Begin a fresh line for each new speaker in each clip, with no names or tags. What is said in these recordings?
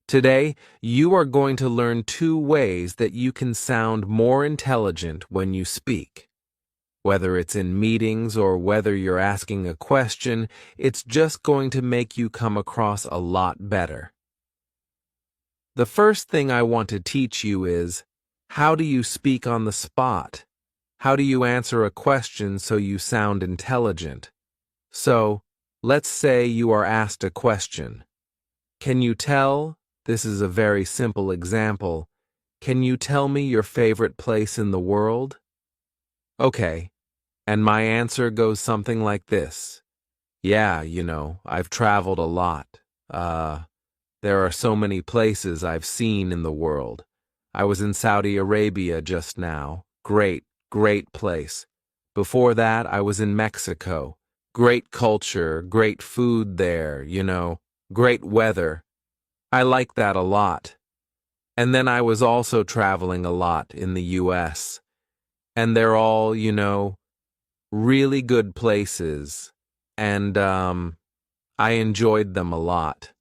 Today, you are going to learn 2 ways that you can sound more intelligent when you speak. Whether it's in meetings or whether you're asking a question, it's just going to make you come across a lot better. The first thing I want to teach you is, how do you speak on the spot? How do you answer a question so you sound intelligent? So, let's say you are asked a question. Can you tell? This is a very simple example. Can you tell me your favorite place in the world? Okay, and my answer goes something like this. Yeah, I've traveled a lot. There are so many places I've seen in the world. I was in Saudi Arabia just now. Great, great place. Before that, I was in Mexico. Great culture, great food there, great weather. I like that a lot. And then I was also traveling a lot in the US. And they're all, really good places. And, I enjoyed them a lot.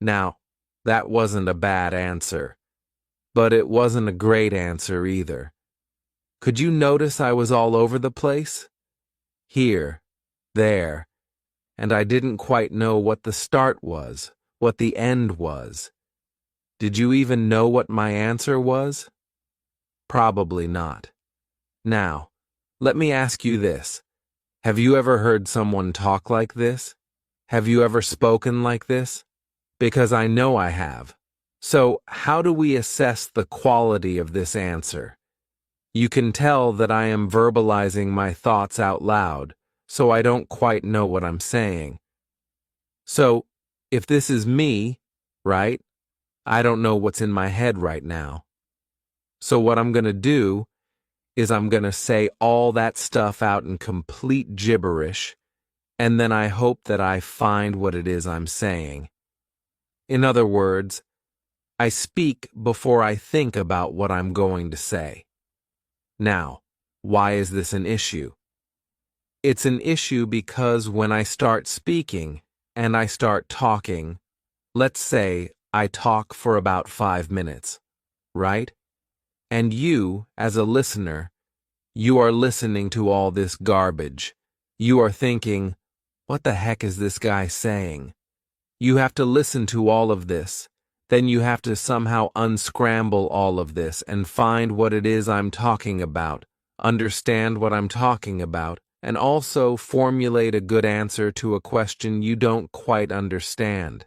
Now, that wasn't a bad answer, but it wasn't a great answer either. Could you notice I was all over the place? Here, there, and I didn't quite know what the start was, what the end was. Did you even know what my answer was? Probably not. Now, let me ask you this. Have you ever heard someone talk like this? Have you ever spoken like this? Because I know I have. So, how do we assess the quality of this answer? You can tell that I am verbalizing my thoughts out loud, so I don't quite know what I'm saying. So, if this is me, right, I don't know what's in my head right now. So what I'm going to do is I'm going to say all that stuff out in complete gibberish, and then I hope that I find what it is I'm saying. In other words, I speak before I think about what I'm going to say. Now, why is this an issue? It's an issue because when I start speaking and I start talking, let's say I talk for about 5 minutes, right? And you, as a listener, you are listening to all this garbage. You are thinking, what the heck is this guy saying? You have to listen to all of this. Then you have to somehow unscramble all of this and find what it is I'm talking about, understand what I'm talking about, and also formulate a good answer to a question you don't quite understand.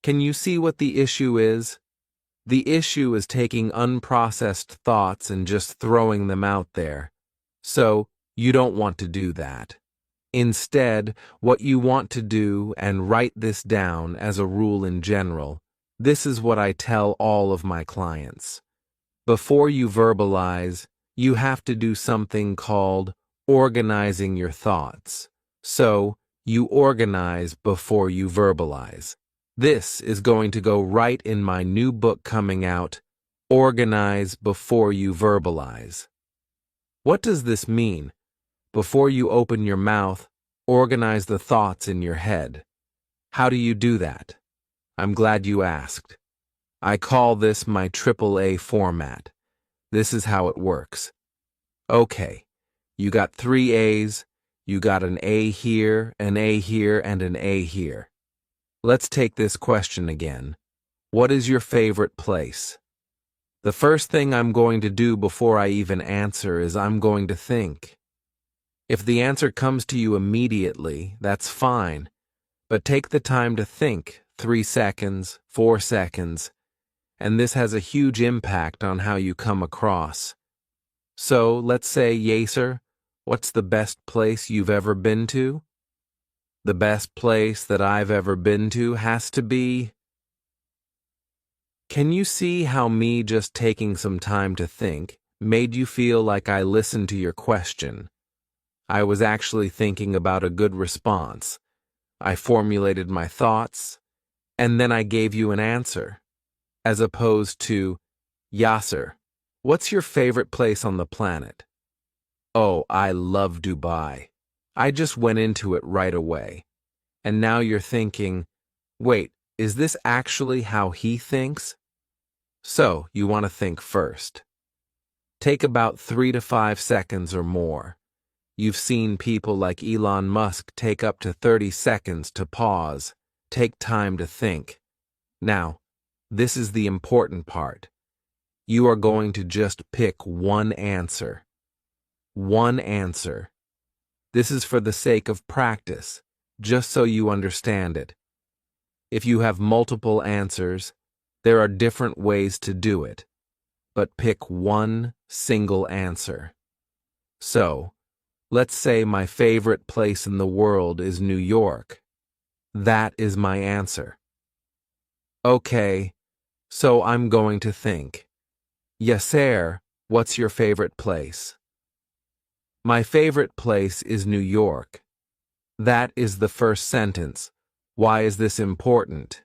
Can you see what the issue is? The issue is taking unprocessed thoughts and just throwing them out there. So, you don't want to do that. Instead, what you want to do, and write this down as a rule in general, this is what I tell all of my clients. Before you verbalize, you have to do something called organizing your thoughts. So, you organize before you verbalize. This is going to go right in my new book coming out, Organize Before You Verbalize. What does this mean? Before you open your mouth, organize the thoughts in your head. How do you do that? I'm glad you asked. I call this my AAA format. This is how it works. Okay, you got 3 A's, you got an A here, and an A here. Let's take this question again. What is your favorite place? The first thing I'm going to do before I even answer is I'm going to think. If the answer comes to you immediately, that's fine, but take the time to think, 3 seconds, 4 seconds, and this has a huge impact on how you come across. So, let's say, Yaser, what's the best place you've ever been to? The best place that I've ever been to has to be... Can you see how me just taking some time to think made you feel like I listened to your question? I was actually thinking about a good response. I formulated my thoughts, and then I gave you an answer. As opposed to, Yasser, what's your favorite place on the planet? Oh, I love Dubai. I just went into it right away. And now you're thinking, wait, Is this actually how he thinks? So, you want to think first. Take about 3 to 5 seconds or more. You've seen people like Elon Musk take up to 30 seconds to pause, take time to think. Now, this is the important part. You are going to just pick one answer. One answer. This is for the sake of practice, just so you understand it. If you have multiple answers, there are different ways to do it, but pick one single answer. So, let's say my favorite place in the world is New York. That is my answer. Okay, so I'm going to think. Yasser, what's your favorite place? My favorite place is New York. That is the first sentence. Why is this important?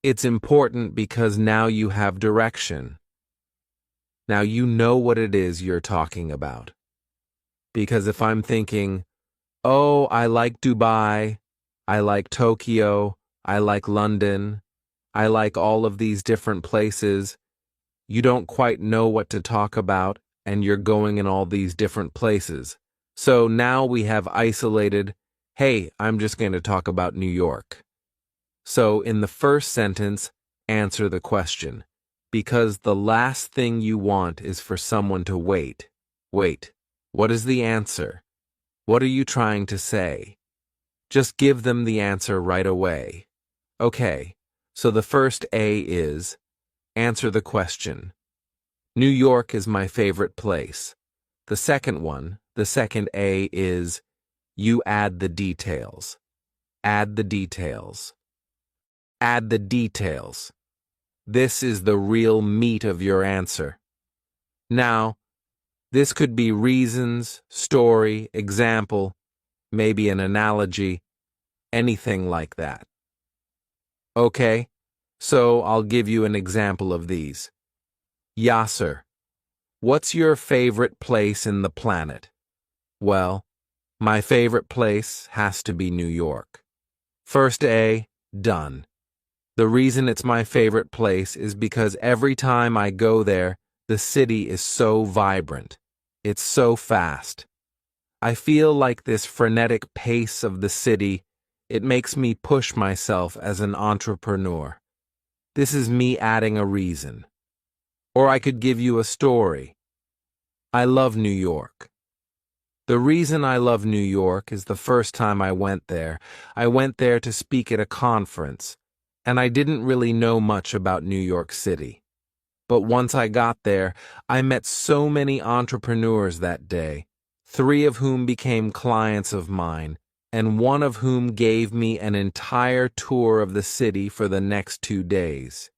It's important because now you have direction. Now you know what it is you're talking about. Because if I'm thinking, oh, I like Dubai, I like Tokyo, I like London, I like all of these different places, you don't quite know what to talk about, and you're going in all these different places. So now we have isolated, hey, I'm just going to talk about New York. So in the first sentence, answer the question, because the last thing you want is for someone to wait. Wait, what is the answer? What are you trying to say? Just give them the answer right away. Okay, so the first A is, answer the question. New York is my favorite place. The second one, the second A is, you add the details. Add the details. Add the details. This is the real meat of your answer. Now, this could be reasons, story, example, maybe an analogy, anything like that. Okay, so I'll give you an example of these. Yasser, what's your favorite place in the planet? Well, my favorite place has to be New York. First A, done. The reason it's my favorite place is because every time I go there, the city is so vibrant. It's so fast. I feel like this frenetic pace of the city, it makes me push myself as an entrepreneur. This is me adding a reason. Or I could give you a story. I love New York. The reason I love New York is the first time I went there to speak at a conference, and I didn't really know much about New York City. But once I got there, I met so many entrepreneurs that day, 3 of whom became clients of mine, and 1 of whom gave me an entire tour of the city for the next 2 days.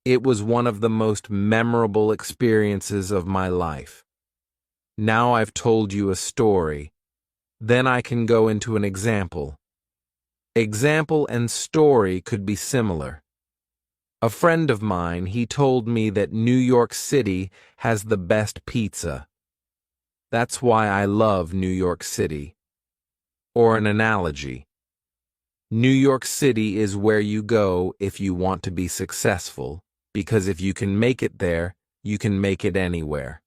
It was one of the most memorable experiences of my life. Now I've told you a story. Then I can go into an example. Example and story could be similar. A friend of mine, he told me that New York City has the best pizza. That's why I love New York City. Or an analogy. New York City is where you go if you want to be successful, because if you can make it there, you can make it anywhere.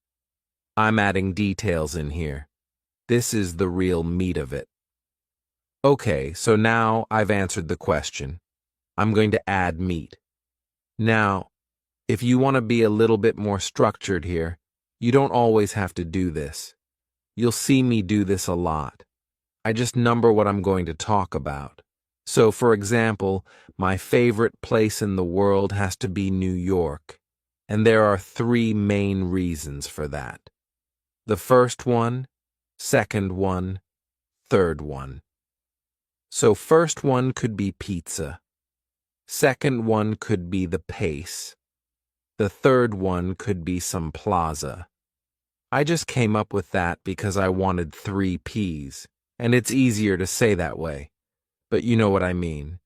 I'm adding details in here. This is the real meat of it. Okay, so now I've answered the question. I'm going to add meat. Now, if you want to be a little bit more structured here, you don't always have to do this. You'll see me do this a lot. I just number what I'm going to talk about. So, for example, my favorite place in the world has to be New York, and there are 3 main reasons for that. The first one, second one, third one. So first one could be pizza. Second one could be the pace. The third one could be some plaza. I just came up with that because I wanted 3 P's, and it's easier to say that way. But you know what I mean.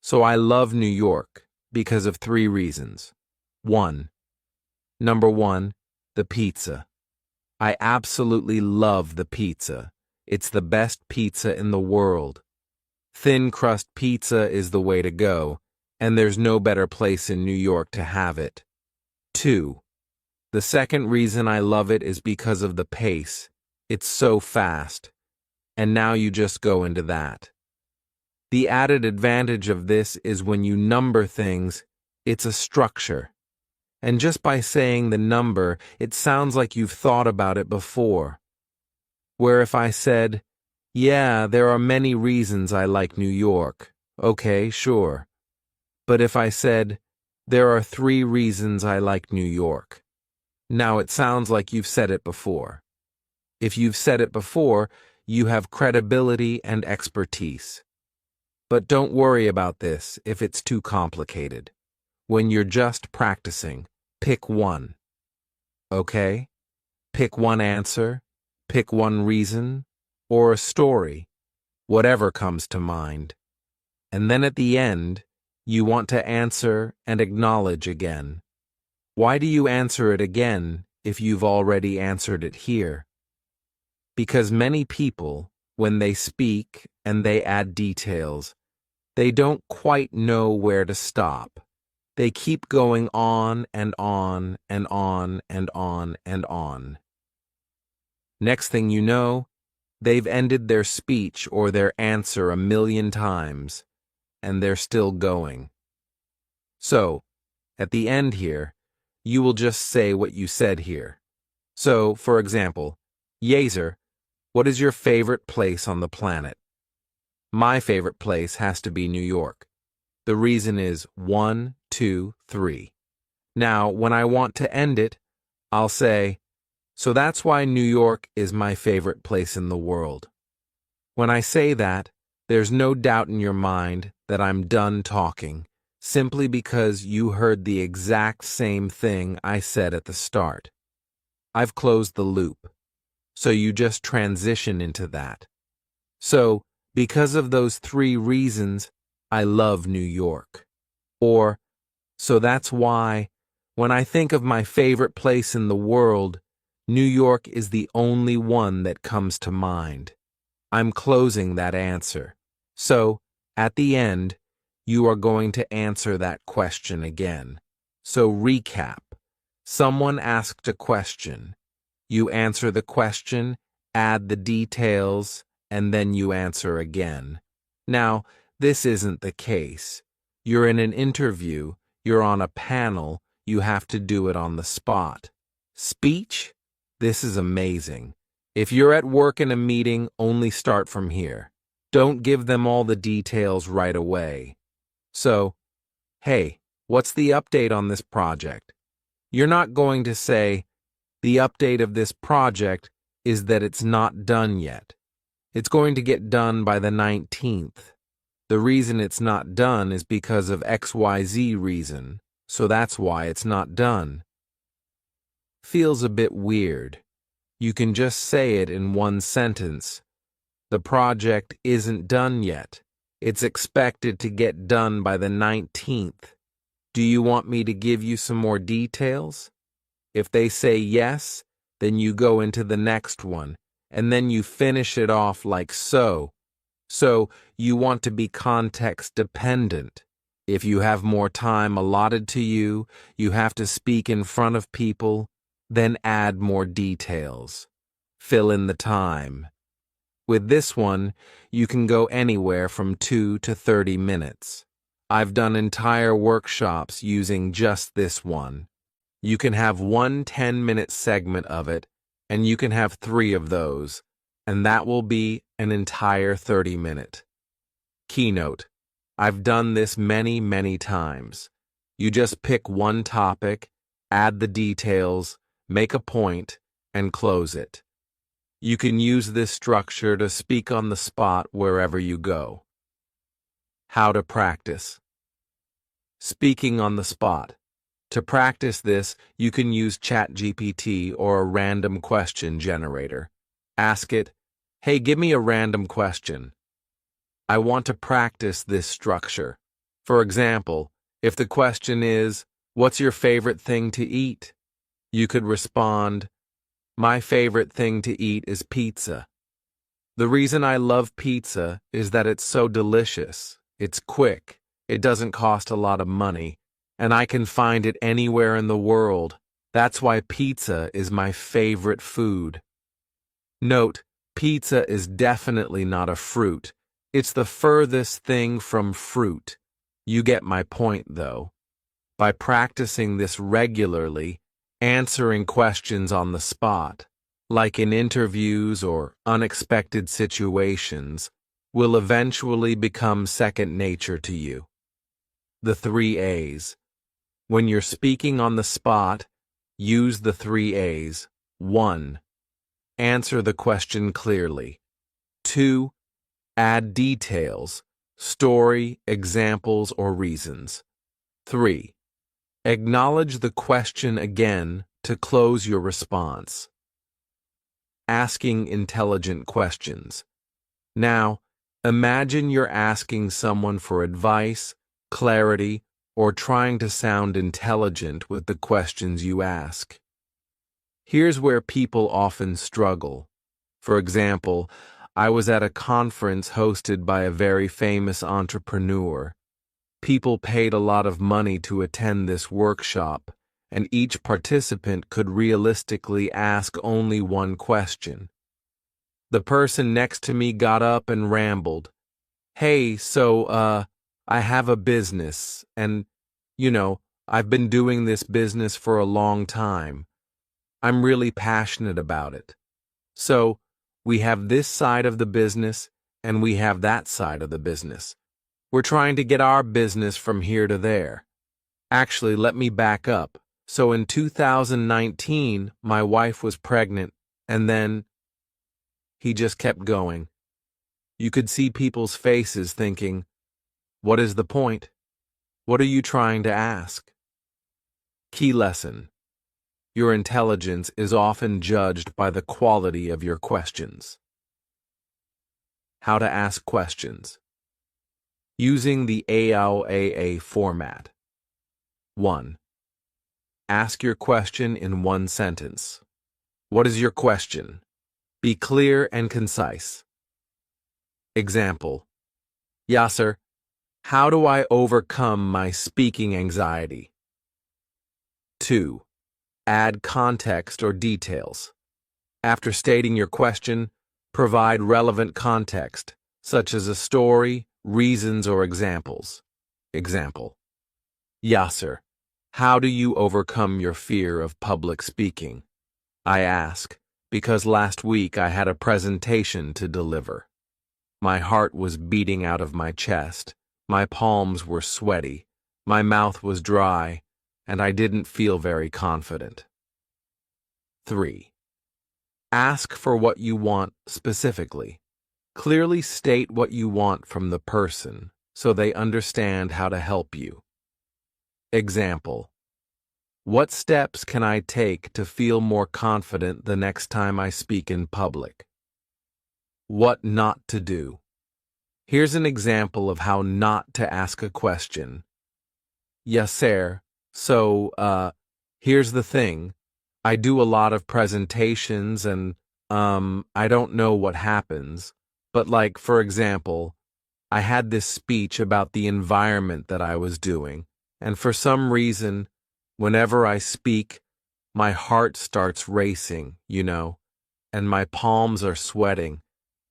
So I love New York because of 3 reasons. 1. Number 1, the pizza. I absolutely love the pizza. It's the best pizza in the world. Thin crust pizza is the way to go, and there's no better place in New York to have it. 2. The second reason I love it is because of the pace. It's so fast. And now you just go into that. The added advantage of this is when you number things, it's a structure. And just by saying the number, it sounds like you've thought about it before. Where if I said, yeah, there are many reasons I like New York. Okay, sure. But if I said, there are 3 reasons I like New York. Now it sounds like you've said it before. If you've said it before, you have credibility and expertise. But don't worry about this if it's too complicated. When you're just practicing, pick one. Okay? Pick one answer, pick one reason, or a story, whatever comes to mind. And then at the end, you want to answer and acknowledge again. Why do you answer it again if you've already answered it here? Because many people, when they speak and they add details, they don't quite know where to stop. They keep going on and on and on and on and on. Next thing you know, they've ended their speech or their answer 1,000,000 times, and they're still going. So, at the end here, you will just say what you said here. So, for example, Yezer, what is your favorite place on the planet? My favorite place has to be New York. The reason is 1, 2, 3. Now, when I want to end it, I'll say, so that's why New York is my favorite place in the world. When I say that, there's no doubt in your mind that I'm done talking, simply because you heard the exact same thing I said at the start. I've closed the loop, so you just transition into that. So, because of those 3 reasons, I love New York. Or, so that's why, when I think of my favorite place in the world, New York is the only one that comes to mind. I'm closing that answer. So, at the end, you are going to answer that question again. So recap. Someone asked a question. You answer the question, add the details, and then you answer again. Now, this isn't the case. You're in an interview, you're on a panel, you have to do it on the spot. Speech? This is amazing. If you're at work in a meeting, only start from here. Don't give them all the details right away. So, hey, what's the update on this project? You're not going to say, the update of this project is that it's not done yet. It's going to get done by the 19th. The reason it's not done is because of XYZ reason, so that's why it's not done. Feels a bit weird. You can just say it in one sentence. The project isn't done yet. It's expected to get done by the 19th. Do you want me to give you some more details? If they say yes, then you go into the next one, and then you finish it off like so. So, you want to be context dependent. If you have more time allotted to you, you have to speak in front of people, then add more details. Fill in the time. With this one, you can go anywhere from 2 to 30 minutes. I've done entire workshops using just this one. You can have one 10-minute segment of it, and you can have 3 of those, and that will be an entire 30-minute. Keynote. I've done this many, many times. You just pick one topic, add the details, make a point, and close it. You can use this structure to speak on the spot wherever you go. How to practice. Speaking on the spot. To practice this, you can use ChatGPT or a random question generator. Ask it, hey, give me a random question. I want to practice this structure. For example, if the question is, what's your favorite thing to eat? You could respond, my favorite thing to eat is pizza. The reason I love pizza is that it's so delicious, it's quick, It doesn't cost a lot of money, and I can find it anywhere in the world. That's why pizza is my favorite food. Note, pizza is definitely not a fruit. It's the furthest thing from fruit. You get my point, though. By practicing this regularly, answering questions on the spot, like in interviews or unexpected situations, will eventually become second nature to you. The 3 A's. When you're speaking on the spot, use the 3 A's. 1. Answer the question clearly. 2. Add details, story, examples, or reasons. 3. Acknowledge the question again to close your response. Asking intelligent questions. Now, imagine you're asking someone for advice, clarity, or trying to sound intelligent with the questions you ask. Here's where people often struggle. For example, I was at a conference hosted by a very famous entrepreneur. People paid a lot of money to attend this workshop, and each participant could realistically ask only one question. The person next to me got up and rambled. Hey, I have a business, and, I've been doing this business for a long time. I'm really passionate about it. So, we have this side of the business, and we have that side of the business. We're trying to get our business from here to there. Actually, let me back up. So in 2019, my wife was pregnant, and then he just kept going. You could see people's faces thinking, what is the point? What are you trying to ask? Key lesson. Your intelligence is often judged by the quality of your questions. How to ask questions. Using the AOAA format. 1. Ask your question in one sentence. What is your question? Be clear and concise. Example. Yasser, how do I overcome my speaking anxiety? 2. Add context or details. After stating your question, provide relevant context, such as a story, reasons, or examples. Example. Yasser, how do you overcome your fear of public speaking? I ask, because last week I had a presentation to deliver. My heart was beating out of my chest, my palms were sweaty, my mouth was dry, and I didn't feel very confident. 3. Ask for what you want specifically. Clearly state what you want from the person so they understand how to help you. Example. What steps can I take to feel more confident the next time I speak in public? What not to do. Here's an example of how not to ask a question. Yasser, here's the thing. I do a lot of presentations and, I don't know what happens. But for example, I had this speech about the environment that I was doing, and for some reason, whenever I speak, my heart starts racing, and my palms are sweating,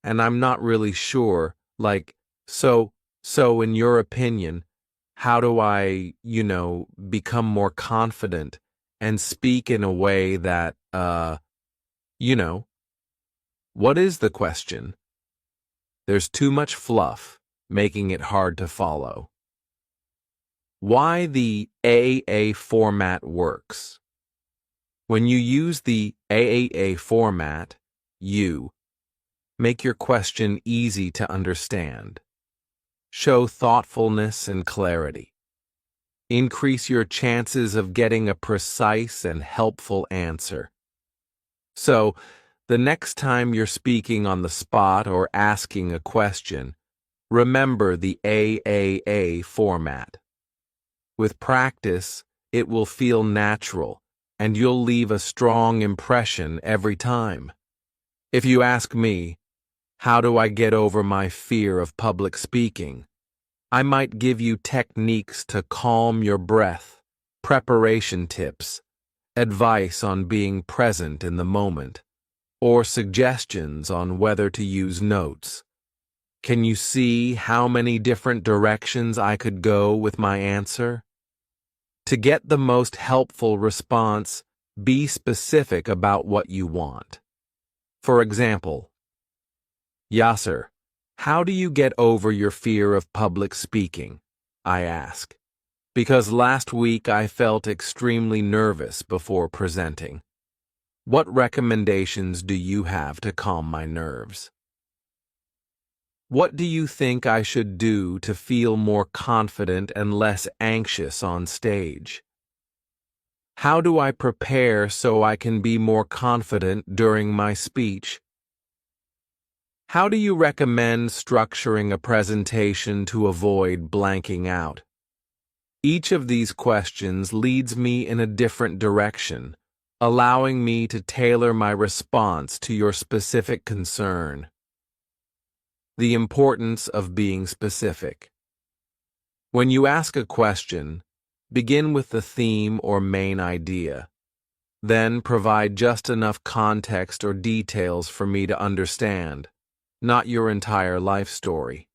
and I'm not really sure, so in your opinion, how do I, become more confident and speak in a way that, what is the question? There's too much fluff, making it hard to follow. Why the AAA format works. When you use the AAA format, you make your question easy to understand. Show thoughtfulness and clarity. Increase your chances of getting a precise and helpful answer. So, the next time you're speaking on the spot or asking a question, remember the AAA format. With practice, it will feel natural, and you'll leave a strong impression every time. If you ask me, how do I get over my fear of public speaking? I might give you techniques to calm your breath, preparation tips, advice on being present in the moment, or suggestions on whether to use notes. Can you see how many different directions I could go with my answer? To get the most helpful response, be specific about what you want. For example, Yasser, how do you get over your fear of public speaking? I ask, because last week I felt extremely nervous before presenting. What recommendations do you have to calm my nerves? What do you think I should do to feel more confident and less anxious on stage? How do I prepare so I can be more confident during my speech? How do you recommend structuring a presentation to avoid blanking out? Each of these questions leads me in a different direction, allowing me to tailor my response to your specific concern. The importance of being specific. When you ask a question, begin with the theme or main idea. Then provide just enough context or details for me to understand, not your entire life story.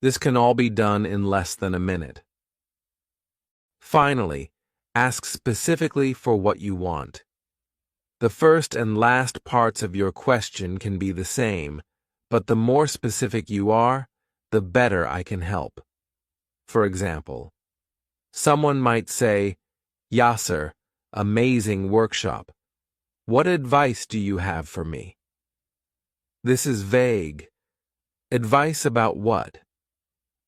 This can all be done in less than a minute. Finally, ask specifically for what you want. The first and last parts of your question can be the same, but the more specific you are, the better I can help. For example, someone might say, Yasser, amazing workshop. What advice do you have for me? This is vague. Advice about what?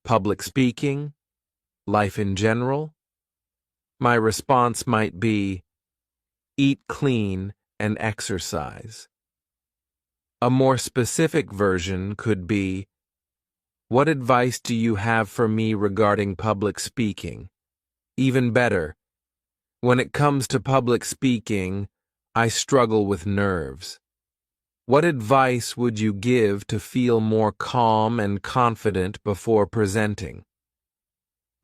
Public speaking? Life in general? My response might be, eat clean and exercise. A more specific version could be, what advice do you have for me regarding public speaking? Even better, when it comes to public speaking, I struggle with nerves. What advice would you give to feel more calm and confident before presenting?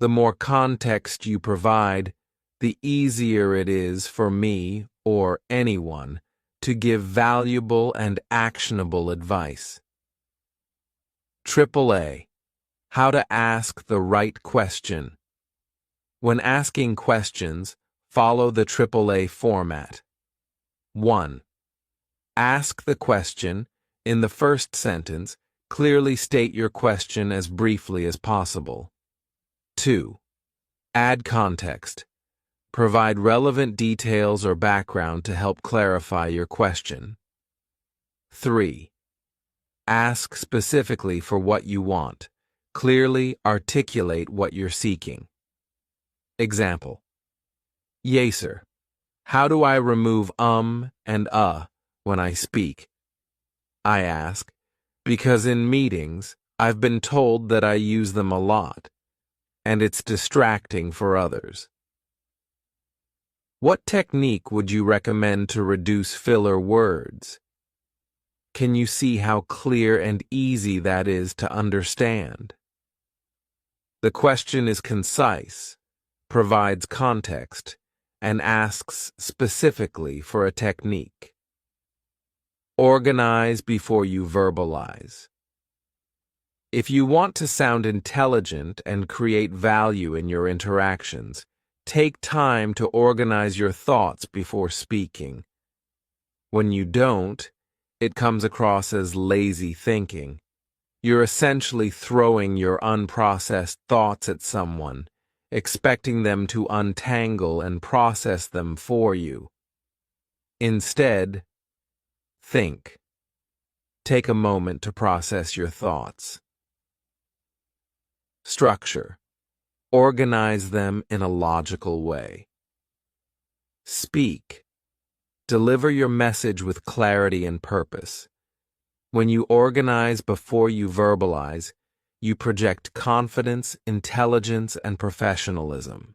The more context you provide, the easier it is for me or anyone to give valuable and actionable advice. AAA. How to ask the right question. When asking questions, follow the AAA format. 1. Ask the question. In the first sentence, clearly state your question as briefly as possible. 2. Add context. Provide relevant details or background to help clarify your question. 3. Ask specifically for what you want. Clearly articulate what you're seeking. Example. Yasser, how do I remove and when I speak? I ask, because in meetings, I've been told that I use them a lot, and it's distracting for others. What technique would you recommend to reduce filler words? Can you see how clear and easy that is to understand? The question is concise, provides context, and asks specifically for a technique. Organize before you verbalize. If you want to sound intelligent and create value in your interactions, take time to organize your thoughts before speaking. When you don't, it comes across as lazy thinking. You're essentially throwing your unprocessed thoughts at someone, expecting them to untangle and process them for you. Instead, think. Take a moment to process your thoughts. Structure. Organize them in a logical way. Speak. Deliver your message with clarity and purpose. When you organize before you verbalize, you project confidence, intelligence, and professionalism.